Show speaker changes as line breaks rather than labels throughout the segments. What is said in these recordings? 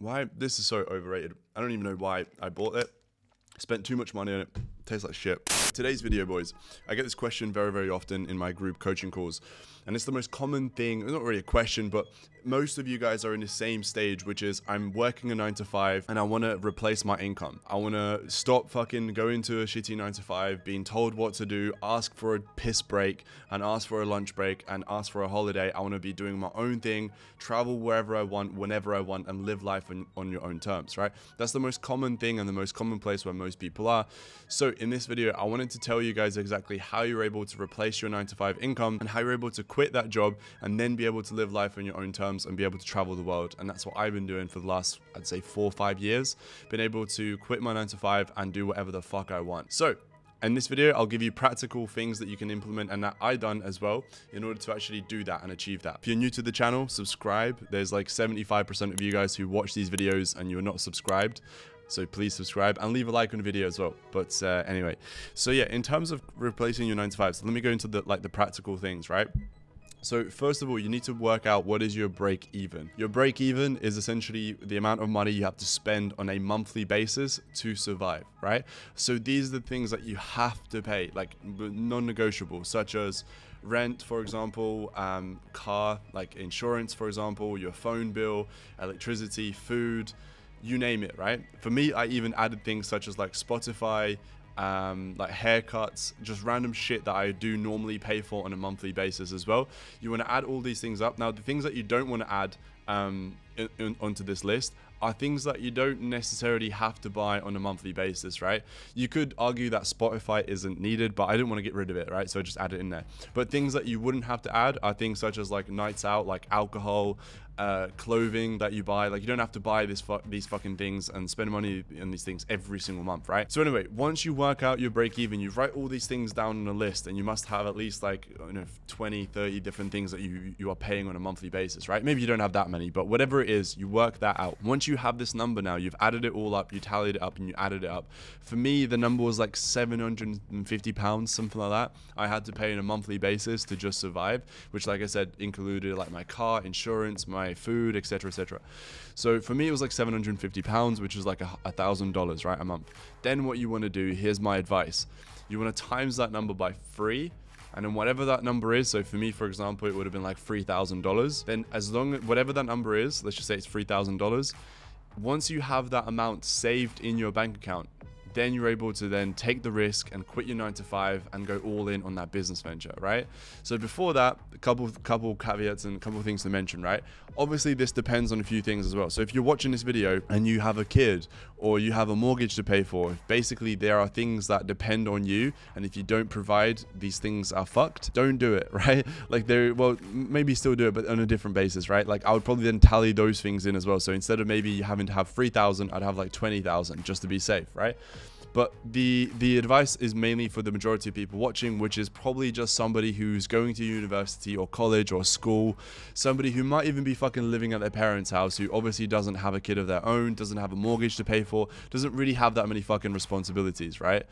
Why? This is so overrated. I don't even know why I bought it. Spent too much money on it. Tastes like shit. Today's video, boys, I get this question very, very often in my group coaching calls. And it's the most common thing, it's not really a question, but most of you guys are in the same stage, which is I'm working a 9 to 5 and I want to replace my income. I want to stop fucking going to a shitty 9 to 5, being told what to do, ask for a piss break and ask for a lunch break and ask for a holiday. I want to be doing my own thing, travel wherever I want, whenever I want, and live life on your own terms, right? That's the most common thing and the most common place where most people are. So in this video, I wanted to tell you guys exactly how you're able to replace your 9 to 5 income and how you're able to quit that job and then be able to live life on your own terms and be able to travel the world. And that's what I've been doing for the last, I'd say 4 or 5 years, been able to quit my 9 to 5 and do whatever the fuck I want. So in this video, I'll give you practical things that you can implement and that I done as well in order to actually do that and achieve that. If you're new to the channel, subscribe. There's like 75% of you guys who watch these videos and you're not subscribed. So please subscribe and leave a like on the video as well. But anyway, so yeah, in terms of replacing your 9 to 5, so let me go into the practical things, right? So first of all, you need to work out what is your break even. Your break even is essentially the amount of money you have to spend on a monthly basis to survive, right? So these are the things that you have to pay, like non-negotiable, such as rent, for example, car, like insurance, for example, your phone bill, electricity, food, you name it, right? For me, I even added things such as like Spotify, like haircuts, just random shit that I do normally pay for on a monthly basis as well. You want to add all these things up. Now, the things that you don't want to add onto this list are things that you don't necessarily have to buy on a monthly basis, right? You could argue that Spotify isn't needed, but I didn't want to get rid of it, right? So I just add it in there. But things that you wouldn't have to add are things such as like nights out, like alcohol, clothing that you buy. Like you don't have to buy these fucking things and spend money on these things every single month, right? So anyway, once you work out your break even, you write all these things down on a list, and you must have at least like 20, 30 different things that you are paying on a monthly basis, right? Maybe you don't have that many, but whatever it is, you work that out. Once you have this number now, you've added it all up, you tallied it up and you added it up. For me, the number was like 750 pounds, something like that. I had to pay on a monthly basis to just survive, which, like I said, included like my car, insurance, my food, etc, etc. So for me, it was like 750 pounds, which is like $1,000, right, a month. Then what you want to do, here's my advice, you want to times that number by 3, and then whatever that number is, so for me, for example, it would have been like $3,000. Then as long as whatever that number is, let's just say it's $3,000, once you have that amount saved in your bank account, then you're able to then take the risk and quit your 9 to 5 and go all in on that business venture, right? So before that, a couple caveats and a couple of things to mention, right? Obviously, this depends on a few things as well. So if you're watching this video and you have a kid or you have a mortgage to pay for, basically there are things that depend on you, and if you don't provide, these things are fucked. Don't do it, right? Like well, maybe still do it, but on a different basis, right? Like I would probably then tally those things in as well. So instead of maybe having to have 3,000, I'd have like 20,000 just to be safe, right? But the advice is mainly for the majority of people watching, which is probably just somebody who's going to university or college or school, somebody who might even be fucking living at their parents' house, who obviously doesn't have a kid of their own, doesn't have a mortgage to pay for, doesn't really have that many fucking responsibilities, right?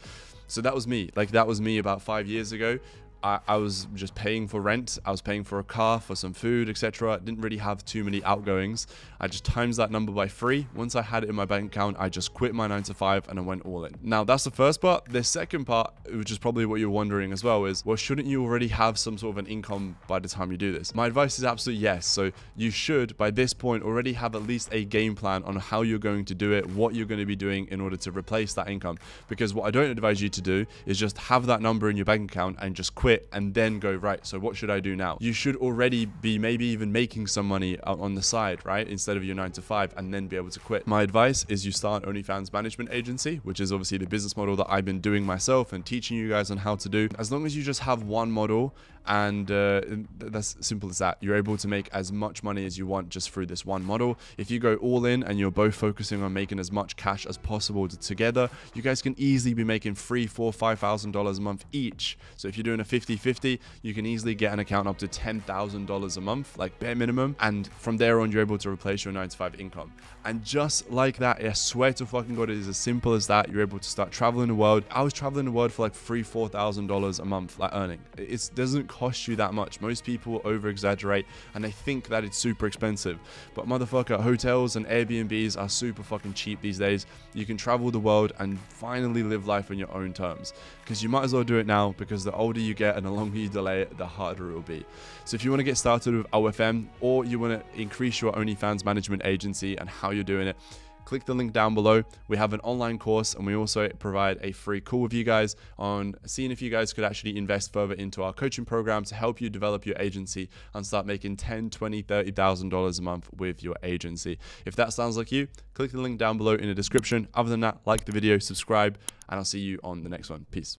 So that was me. Like that was me about 5 years ago. I was just paying for rent, I was paying for a car, for some food, etc. Didn't really have too many outgoings. I just times that number by 3. Once I had it in my bank account, I just quit my 9 to 5 and I went all in. Now that's the first part. The second part, which is probably what you're wondering as well, is, well, shouldn't you already have some sort of an income by the time you do this? My advice is absolutely yes. So you should, by this point, already have at least a game plan on how you're going to do it, what you're going to be doing in order to replace that income. Because what I don't advise you to do is just have that number in your bank account and just quit and then go, right, so what should I do now? You should already be maybe even making some money on the side, right, instead of your 9 to 5, and then be able to quit. My advice is you start an OnlyFans management agency, which is obviously the business model that I've been doing myself and teaching you guys on how to do. As long as you just have one model, and that's simple as that, you're able to make as much money as you want just through this one model. If you go all in and you're both focusing on making as much cash as possible together, you guys can easily be making $3,000, $4,000, $5,000 a month each. So if you're doing a 50-50, you can easily get an account up to $10,000 a month, like bare minimum, and from there on you're able to replace your 9 to 5 income. And just like that, I swear to fucking God, it is as simple as that. You're able to start traveling the world. I was traveling the world for like $3,000, $4,000 a month, like earning. It doesn't cost you that much. Most people over exaggerate and they think that it's super expensive, but motherfucker, hotels and Airbnbs are super fucking cheap these days. You can travel the world and finally live life on your own terms, because you might as well do it now, because the older you get and the longer you delay it, the harder it will be. So if you want to get started with OFM, or you want to increase your OnlyFans management agency and how you're doing it, click the link down below. We have an online course, and we also provide a free call with you guys on seeing if you guys could actually invest further into our coaching program to help you develop your agency and start making $10,000, $20,000, $30,000 a month with your agency. If that sounds like you, click the link down below in the description. Other than that, like the video, subscribe, and I'll see you on the next one. Peace.